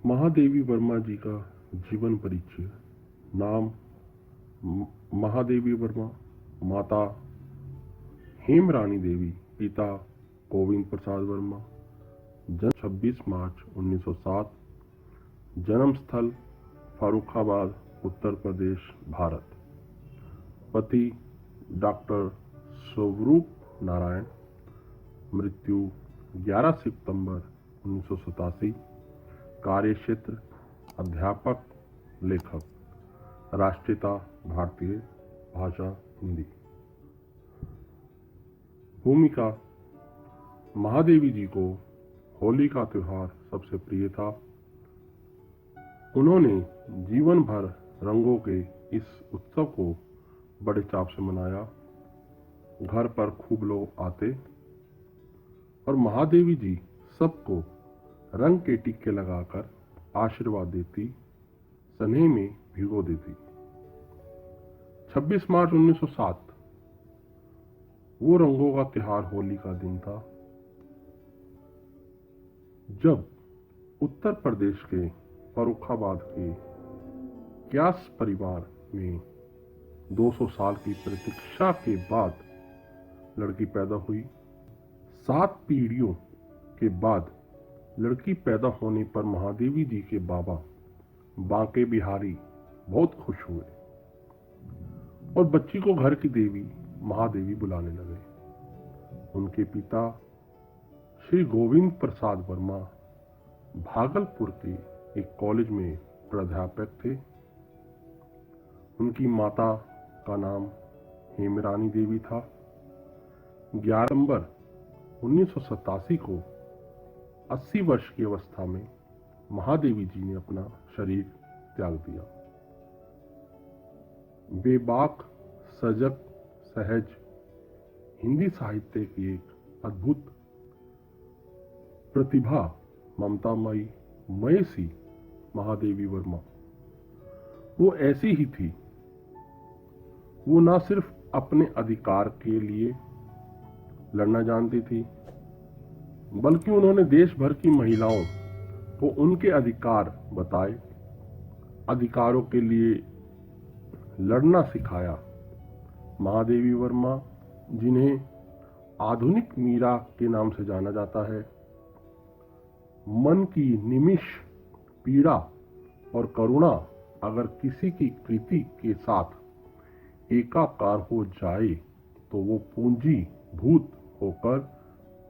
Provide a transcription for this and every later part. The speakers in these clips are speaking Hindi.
महादेवी वर्मा जी का जीवन परिचय। नाम महादेवी वर्मा, माता हेमरानी देवी, पिता गोविंद प्रसाद वर्मा। जन्म 26 मार्च 1907। जन्म स्थल फर्रुखाबाद, उत्तर प्रदेश, भारत। पति डॉक्टर स्वरूप नारायण। मृत्यु 11 सितंबर 1987। कार्यक्षेत्र अध्यापक, लेखक। राष्ट्रीयता भारतीय, भाषा हिंदी। भूमिका: महादेवी जी को होली का त्योहार सबसे प्रिय था। उन्होंने जीवन भर रंगों के इस उत्सव को बड़े चाव से मनाया। घर पर खूब लोग आते और महादेवी जी सबको रंग के टिक्के लगाकर आशीर्वाद देती, स्नेह में भिगो देती। 26 मार्च 1907 वो रंगों का त्योहार होली का दिन था, जब उत्तर प्रदेश के फर्रुखाबाद के क्यास परिवार में 200 साल की प्रतीक्षा के बाद लड़की पैदा हुई। 7 पीढ़ियों के बाद लड़की पैदा होने पर महादेवी जी के बाबा बांके बिहारी बहुत खुश हुए और बच्ची को घर की देवी महादेवी बुलाने लगे। उनके पिता श्री गोविंद प्रसाद वर्मा भागलपुर के एक कॉलेज में प्राध्यापक थे। उनकी माता का नाम हेमरानी देवी था। 11 नवंबर 1987 को 80 वर्ष की अवस्था में महादेवी जी ने अपना शरीर त्याग दिया। बेबाक, सजग, सहज, हिंदी साहित्य की एक अद्भुत प्रतिभा, ममतामयी, मयसी महादेवी वर्मा वो ऐसी ही थी। वो न सिर्फ अपने अधिकार के लिए लड़ना जानती थी, बल्कि उन्होंने देश भर की महिलाओं को उनके अधिकार बताए, अधिकारों के लिए लड़ना सिखाया। महादेवी वर्मा, जिन्हें आधुनिक मीरा के नाम से जाना जाता है, मन की निमिष पीड़ा और करुणा अगर किसी की कृति के साथ एकाकार हो जाए तो वो पूंजीभूत होकर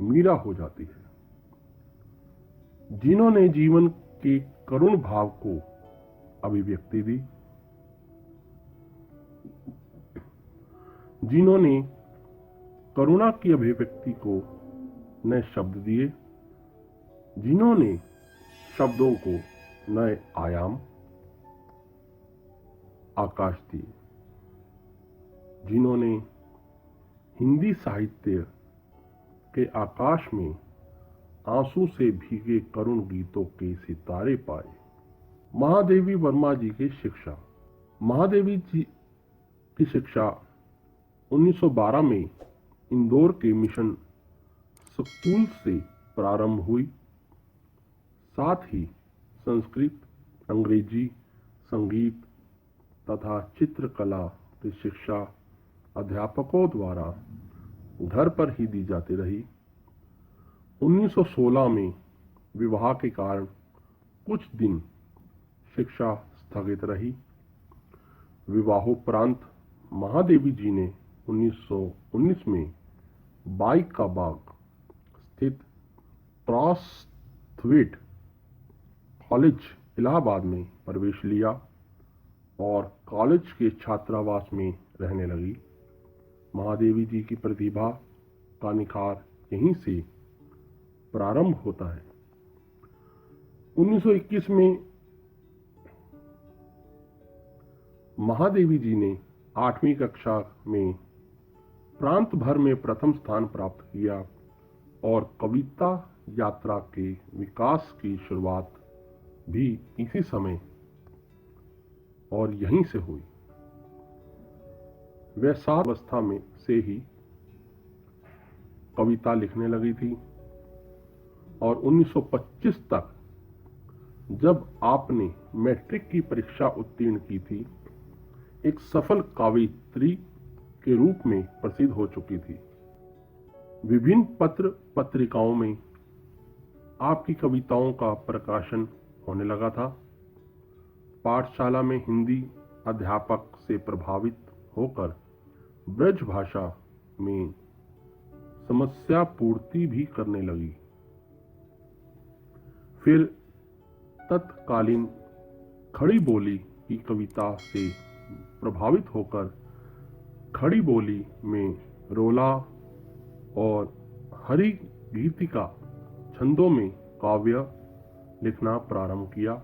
मीरा हो जाती है। जिन्होंने जीवन के करुण भाव को अभिव्यक्ति दी, जिन्होंने करुणा की अभिव्यक्ति को नए शब्द दिए, जिन्होंने शब्दों को नए आयाम, आकाश दिए, जिन्होंने हिंदी साहित्य के आकाश में आंसू से भीगे करुण गीतों के सितारे पाए। महादेवी वर्मा जी की शिक्षा। महादेवी जी की शिक्षा 1912 में इंदौर के मिशन स्कूल से प्रारंभ हुई। साथ ही संस्कृत, अंग्रेजी, संगीत तथा चित्रकला की शिक्षा अध्यापकों द्वारा घर पर ही दी जाती रही। 1916 में विवाह के कारण कुछ दिन शिक्षा स्थगित रही। विवाहोपरांत महादेवी जी ने 1919 में बाइक का बाग स्थित क्रॉसथवेट कॉलेज इलाहाबाद में प्रवेश लिया और कॉलेज के छात्रावास में रहने लगी। महादेवी जी की प्रतिभा का निखार यहीं से प्रारंभ होता है। 1921 में महादेवी जी ने 8वीं कक्षा में प्रांत भर में प्रथम स्थान प्राप्त किया और कविता यात्रा के विकास की शुरुआत भी इसी समय और यहीं से हुई। वह 7 अवस्था में से ही कविता लिखने लगी थी और 1925 तक जब आपने मैट्रिक की परीक्षा उत्तीर्ण की थी, एक सफल कवयित्री के रूप में प्रसिद्ध हो चुकी थी। विभिन्न पत्र पत्रिकाओं में आपकी कविताओं का प्रकाशन होने लगा था। पाठशाला में हिंदी अध्यापक से प्रभावित होकर ब्रज भाषा में समस्या पूर्ति भी करने लगी। फिर तत्कालीन खड़ी बोली की कविता से प्रभावित होकर खड़ी बोली में रोला और हरि गीतिका छंदों में काव्य लिखना प्रारंभ किया।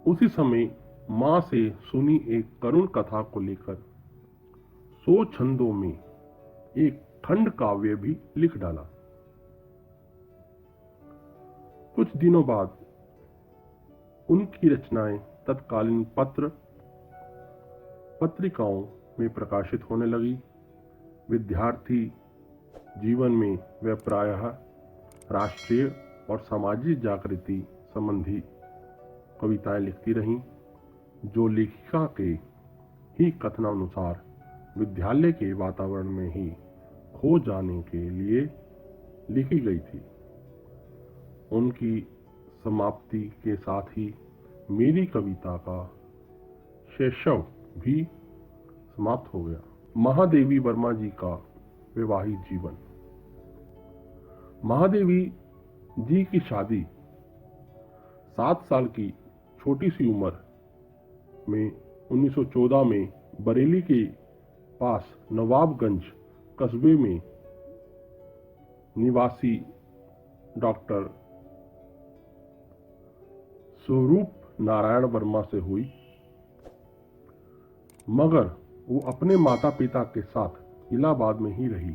उसी समय मां से सुनी एक करुण कथा को लेकर 100 छंदों में एक खंड काव्य भी लिख डाला। कुछ दिनों बाद उनकी रचनाएं तत्कालीन पत्र पत्रिकाओं में प्रकाशित होने लगी। विद्यार्थी जीवन में वे प्रायः राष्ट्रीय और सामाजिक जागृति संबंधी कविताएं लिखती रहीं, जो लेखिका के ही कथनानुसार विद्यालय के वातावरण में ही खो जाने के लिए लिखी गई थी। उनकी समाप्ति के साथ ही मेरी कविता का शैशव भी समाप्त हो गया। महादेवी वर्मा जी का वैवाहिक जीवन। महादेवी जी की शादी 7 साल की छोटी सी उम्र में 1914 में बरेली के पास नवाबगंज कस्बे में निवासी डॉक्टर स्वरूप नारायण वर्मा से हुई, मगर वो अपने माता पिता के साथ इलाहाबाद में ही रही।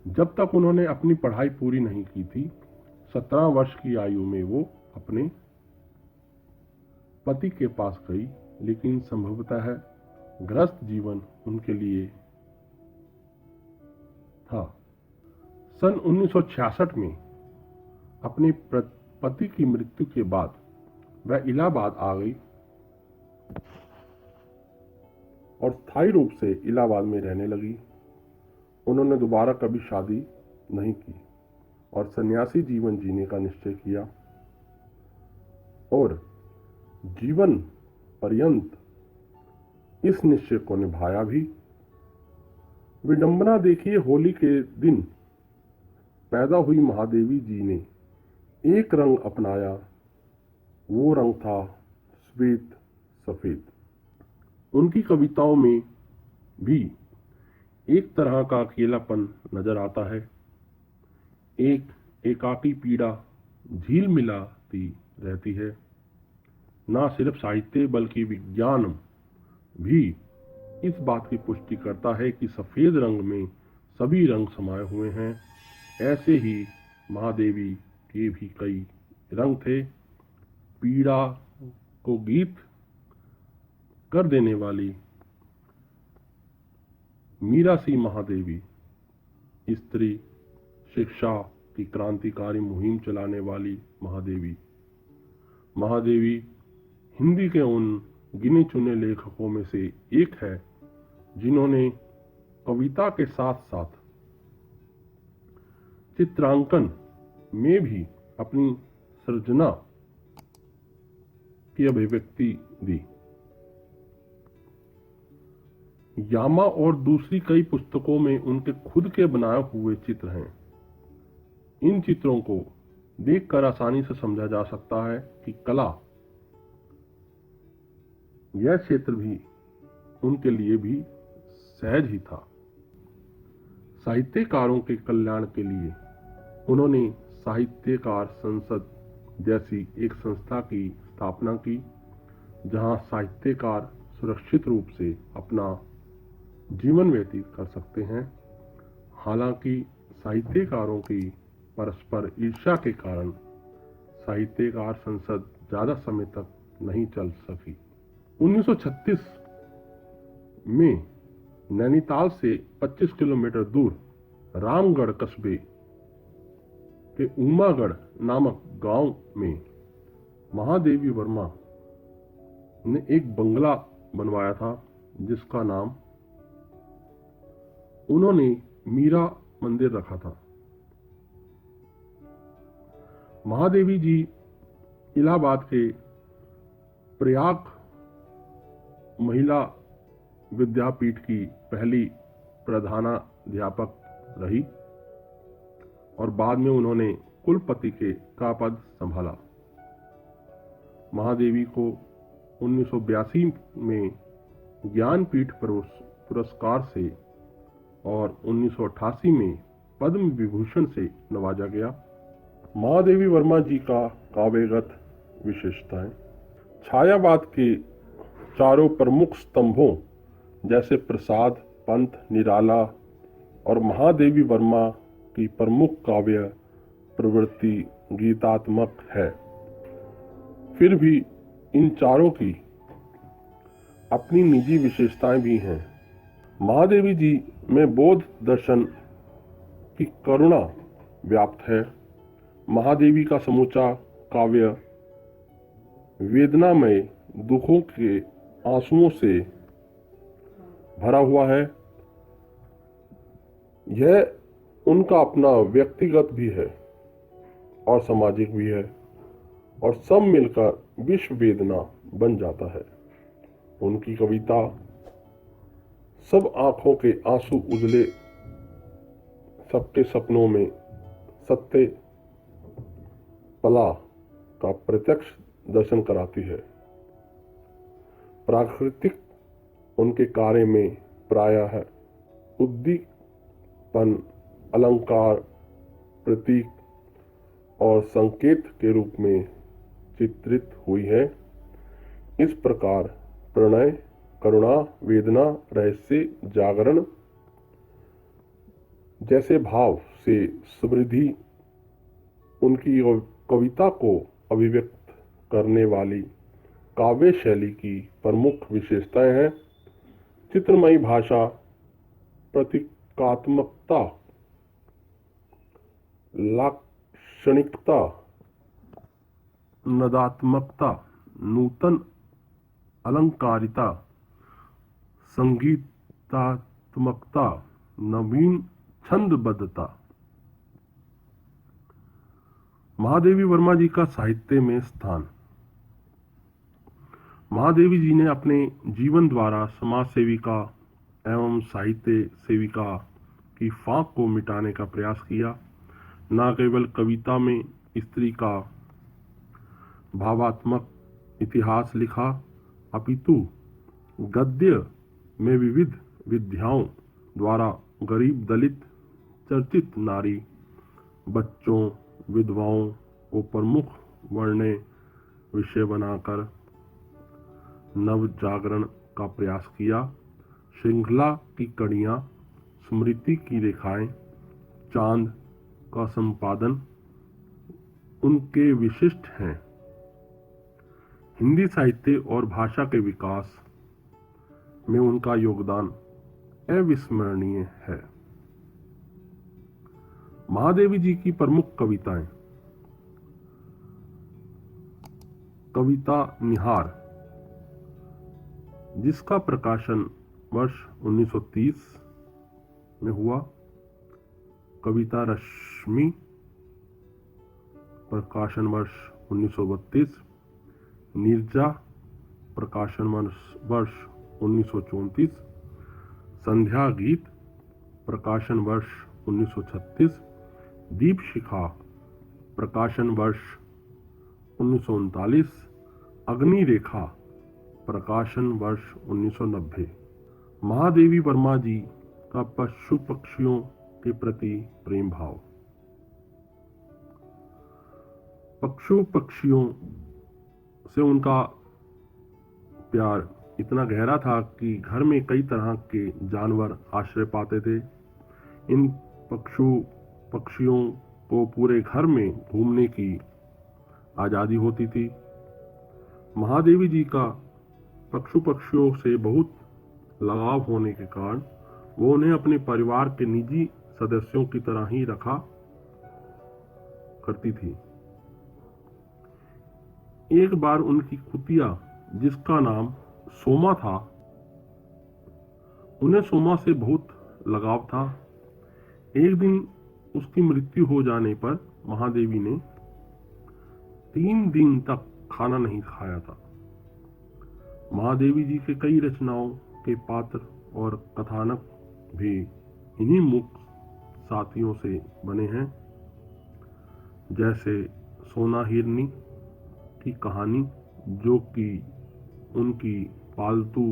जब तक उन्होंने अपनी पढ़ाई पूरी नहीं की थी, 17 वर्ष की आयु में वो अपने पति के पास गई, लेकिन संभवतः गृहस्थ जीवन उनके लिए था। सन 1966 में अपने पति की मृत्यु के बाद वह इलाहाबाद आ गई और स्थायी रूप से इलाहाबाद में रहने लगी। उन्होंने दोबारा कभी शादी नहीं की और सन्यासी जीवन जीने का निश्चय किया और जीवन पर्यंत इस निश्चय को निभाया भी। विडंबना देखिए, होली के दिन पैदा हुई महादेवी जी ने एक रंग अपनाया, वो रंग था श्वेत सफेद। उनकी कविताओं में भी एक तरह का अकेलापन नजर आता है। एक एकाकी पीड़ा झील मिलाती रहती है। ना सिर्फ साहित्य बल्कि विज्ञान भी इस बात की पुष्टि करता है कि सफेद रंग में सभी रंग समाये हुए हैं। ऐसे ही महादेवी के भी कई रंग थे। पीड़ा को गीत कर देने वाली मीरा सी महादेवी, स्त्री शिक्षा की क्रांतिकारी मुहिम चलाने वाली महादेवी। महादेवी हिंदी के उन गिने चुने लेखकों में से एक है जिन्होंने कविता के साथ साथ चित्रांकन में भी अपनी सृजना की अभिव्यक्ति दी। यामा और दूसरी कई पुस्तकों में उनके खुद के बनाए हुए चित्र हैं। इन चित्रों को देखकर आसानी से समझा जा सकता है कि कला यह क्षेत्र भी उनके लिए भी सहज ही था। साहित्यकारों के कल्याण के लिए उन्होंने साहित्यकार संसद जैसी एक संस्था की स्थापना की, जहां साहित्यकार सुरक्षित रूप से अपना जीवन व्यतीत कर सकते हैं। हालांकि साहित्यकारों की परस्पर ईर्ष्या के कारण साहित्यकार संसद ज्यादा समय तक नहीं चल सकी। 1936 में नैनीताल से 25 किलोमीटर दूर रामगढ़ कस्बे के उमागढ़ नामक गांव में महादेवी वर्मा ने एक बंगला बनवाया था, जिसका नाम उन्होंने मीरा मंदिर रखा था। महादेवी जी इलाहाबाद के प्रयाग महिला विद्यापीठ की पहली प्रधानाध्यापक रही और बाद में उन्होंने कुलपति का पद संभाला। महादेवी को 1982 में ज्ञानपीठ पुरस्कार से और 1988 में पद्म विभूषण से नवाजा गया। महादेवी वर्मा जी का काव्यगत विशेषताएं। छायावाद के चारों प्रमुख स्तंभों जैसे प्रसाद, पंत, निराला और महादेवी वर्मा की प्रमुख काव्य प्रवृत्ति गीतात्मक है। फिर भी इन चारों की अपनी निजी विशेषताएं भी हैं। महादेवी जी में बौद्ध दर्शन की करुणा व्याप्त है। महादेवी का समूचा काव्य वेदनामय दुखों के आंसुओं से भरा हुआ है। यह उनका अपना व्यक्तिगत भी है और सामाजिक भी है, और सब मिलकर विश्व वेदना बन जाता है। उनकी कविता सब आंखों के आंसू उजले, सबके सपनों में सत्य पला का प्रत्यक्ष दर्शन कराती है। प्राकृतिक उनके कार्य में प्रायः उद्दीपन, अलंकार, प्रतीक और संकेत के रूप में चित्रित हुई है। इस प्रकार प्रणय, करुणा, वेदना, रहस्य, जागरण जैसे भाव से समृद्धि उनकी कविता को अभिव्यक्त करने वाली काव्य शैली की प्रमुख विशेषताएं हैं। चित्रमयी भाषा, प्रतीकात्मकता, लाक्षणिकता, नदात्मकता, नूतन अलंकारिता, संगीतात्मकता, नवीन छंदबद्धता। महादेवी वर्मा जी का साहित्य में स्थान। महादेवी जी ने अपने जीवन द्वारा समाज सेविका एवं साहित्य सेविका की फांक को मिटाने का प्रयास किया। न केवल कविता में स्त्री का भावात्मक इतिहास लिखा, अपितु गद्य में विविध विधाओं द्वारा गरीब, दलित, चर्चित नारी, बच्चों, विधवाओं को प्रमुख वर्ण्य विषय बनाकर नव जागरण का प्रयास किया। श्रृंखला की कड़ियाँ, स्मृति की रेखाएं, चांद का संपादन उनके विशिष्ट हैं। हिंदी साहित्य और भाषा के विकास में उनका योगदान अविस्मरणीय है। महादेवी जी की प्रमुख कविताएं। कविता निहार, जिसका प्रकाशन वर्ष 1930 में हुआ। कविता रश्मि, प्रकाशन वर्ष 1932। नीरजा, प्रकाशन वर्ष 1934। संध्या गीत, प्रकाशन वर्ष 1936। दीप शिखा, प्रकाशन वर्ष 1939। अग्नि रेखा, प्रकाशन वर्ष 1990। महादेवी वर्मा जी का पशु पक्षियों के प्रति प्रेम भाव। पशु पक्षियों से उनका प्यार इतना गहरा था कि घर में कई तरह के जानवर आश्रय पाते थे। इन पक्षियों को पूरे घर में घूमने की आज़ादी होती थी। महादेवी जी का पक्षियों से बहुत लगाव होने के कारण वो उन्हें अपने परिवार के निजी सदस्यों की तरह ही रखा करती थी। एक बार उनकी कुतिया, जिसका नाम सोमा था, उन्हें सोमा से बहुत लगाव था। एक दिन उसकी मृत्यु हो जाने पर महादेवी ने 3 दिन तक खाना नहीं खाया था। महादेवी जी के कई रचनाओं के पात्र और कथानक भी इन्हीं मुख्य साथियों से बने हैं, जैसे सोना हिरनी की कहानी, जो कि उनकी पालतू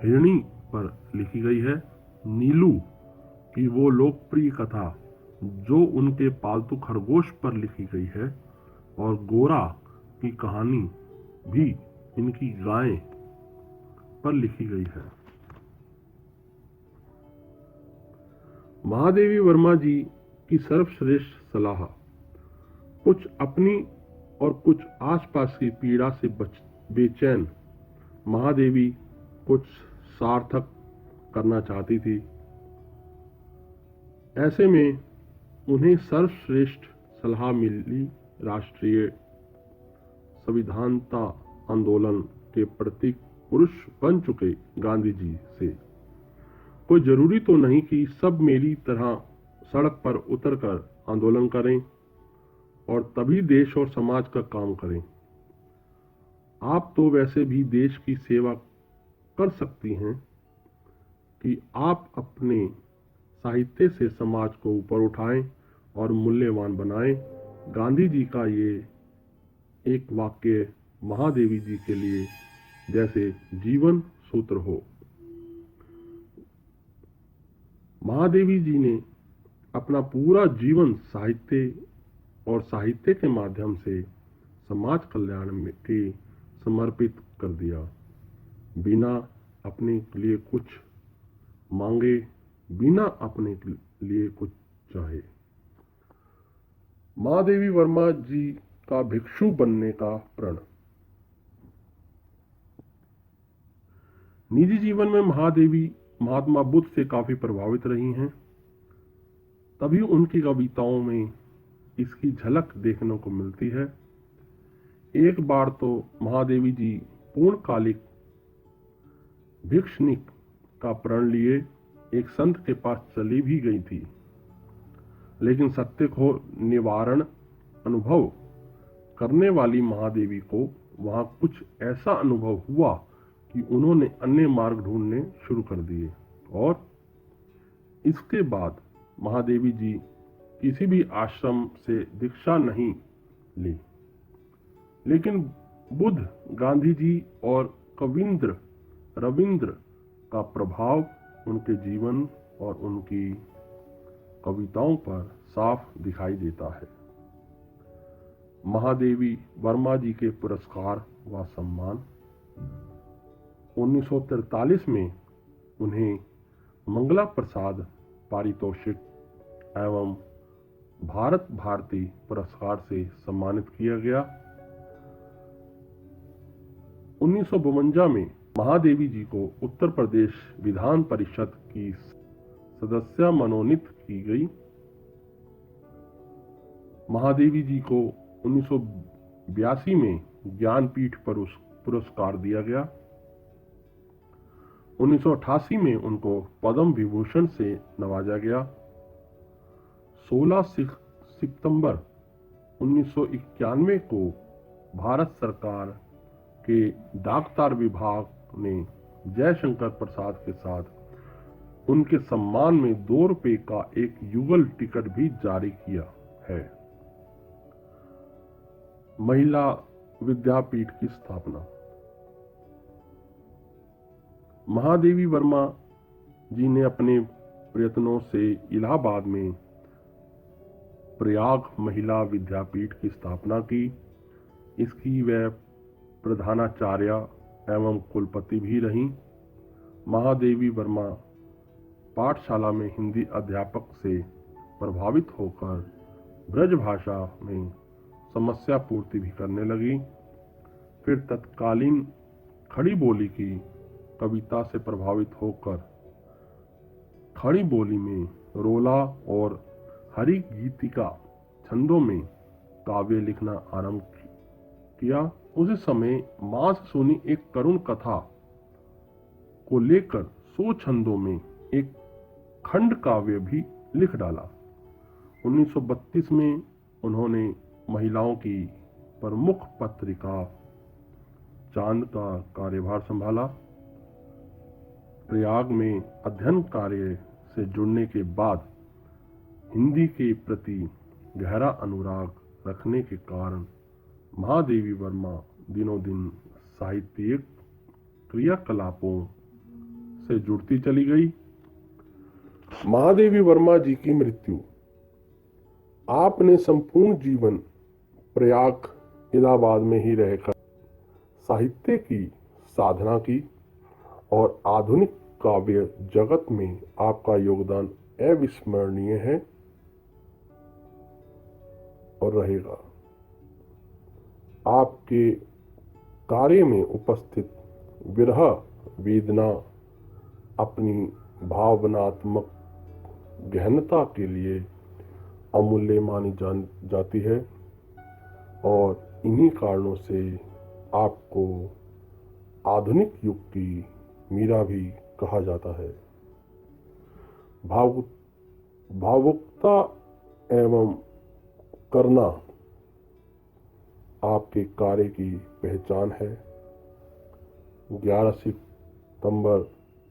हिरनी पर लिखी गई है, नीलू की वो लोकप्रिय कथा जो उनके पालतू खरगोश पर लिखी गई है, और गोरा की कहानी भी इनकी गाय पर लिखी गई है। महादेवी वर्मा जी की सर्वश्रेष्ठ सलाह, कुछ अपनी और कुछ आसपास की पीड़ा से बेचैन महादेवी कुछ सार्थक करना चाहती थी। ऐसे में उन्हें सर्वश्रेष्ठ सलाह मिली राष्ट्रीय संविधानता आंदोलन के प्रतीक पुरुष बन चुके गांधी जी से। कोई जरूरी तो नहीं कि सब मेरी तरह सड़क पर उतरकर आंदोलन करें और तभी देश और समाज का काम करें। आप तो वैसे भी देश की सेवा कर सकती हैं कि आप अपने साहित्य से समाज को ऊपर उठाएं और मूल्यवान बनाएं। गांधी जी का ये एक वाक्य महादेवी जी के लिए जैसे जीवन सूत्र हो। महादेवी जी ने अपना पूरा जीवन साहित्य और साहित्य के माध्यम से समाज कल्याण में के समर्पित कर दिया, बिना अपने लिए कुछ मांगे, बिना अपने लिए कुछ चाहे। महादेवी वर्मा जी का भिक्षु बनने का प्रण। निजी जीवन में महादेवी महात्मा बुद्ध से काफी प्रभावित रही हैं, तभी उनकी कविताओं में इसकी झलक देखने को मिलती है। एक बार तो महादेवी जी पूर्णकालिक भिक्षुक का प्रण लिए एक संत के पास चली भी गई थी, लेकिन सत्य को निवारण अनुभव करने वाली महादेवी को वहां कुछ ऐसा अनुभव हुआ कि उन्होंने अन्य मार्ग ढूंढने शुरू कर दिए, और इसके बाद महादेवी जी किसी भी आश्रम से दीक्षा नहीं ली। लेकिन बुद्ध, गांधी जी और कविंद्र रविंद्र का प्रभाव उनके जीवन और उनकी कविताओं पर साफ दिखाई देता है। महादेवी वर्मा जी के पुरस्कार व सम्मान। 1943 में उन्हें मंगला प्रसाद पारितोषिक एवं भारत भारती पुरस्कार से सम्मानित किया गया। 1952 में महादेवी जी को उत्तर प्रदेश विधान परिषद की सदस्य मनोनीत की गई। महादेवी जी को 1982 में ज्ञानपीठ पुरस्कार दिया गया। 1988 में उनको पद्म विभूषण से नवाजा गया। 16 सितंबर 1991 को भारत सरकार के डाकतार विभाग ने जयशंकर प्रसाद के साथ उनके सम्मान में 2 रुपए का एक युगल टिकट भी जारी किया है। महिला विद्यापीठ की स्थापना। महादेवी वर्मा जी ने अपने प्रयत्नों से इलाहाबाद में प्रयाग महिला विद्यापीठ की स्थापना की। इसकी वह प्रधानाचार्य एवं कुलपति भी रहीं। महादेवी वर्मा पाठशाला में हिंदी अध्यापक से प्रभावित होकर ब्रज भाषा में समस्या पूर्ति भी करने लगी। फिर तत्कालीन खड़ी बोली की कविता से प्रभावित होकर खड़ी बोली में रोला और हरि गीतिका छंदों में काव्य लिखना आरंभ किया, उसी समय मां से सुनी एक करुण कथा को लेकर 100 छंदों में एक खंड काव्य भी लिख डाला। 1932 में उन्होंने महिलाओं की प्रमुख पत्रिका चांद का कार्यभार संभाला। प्रयाग में अध्ययन कार्य से जुड़ने के बाद हिंदी के प्रति गहरा अनुराग रखने के कारण महादेवी वर्मा दिनों दिन साहित्यिक क्रियाकलापों से जुड़ती चली गई। महादेवी वर्मा जी की मृत्यु। आपने संपूर्ण जीवन प्रयाग इलाहाबाद में ही रहकर साहित्य की साधना की और आधुनिक काव्य जगत में आपका योगदान अविस्मरणीय है और रहेगा। आपके कार्य में उपस्थित विरह वेदना अपनी भावनात्मक गहनता के लिए अमूल्य मानी जाती है और इन्हीं कारणों से आपको आधुनिक युग की मीरा भी कहा जाता है। भावुकता एवं करना आपके कार्य की पहचान है। 11 सितंबर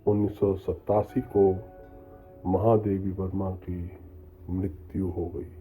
1987 को महादेवी वर्मा की मृत्यु हो गई।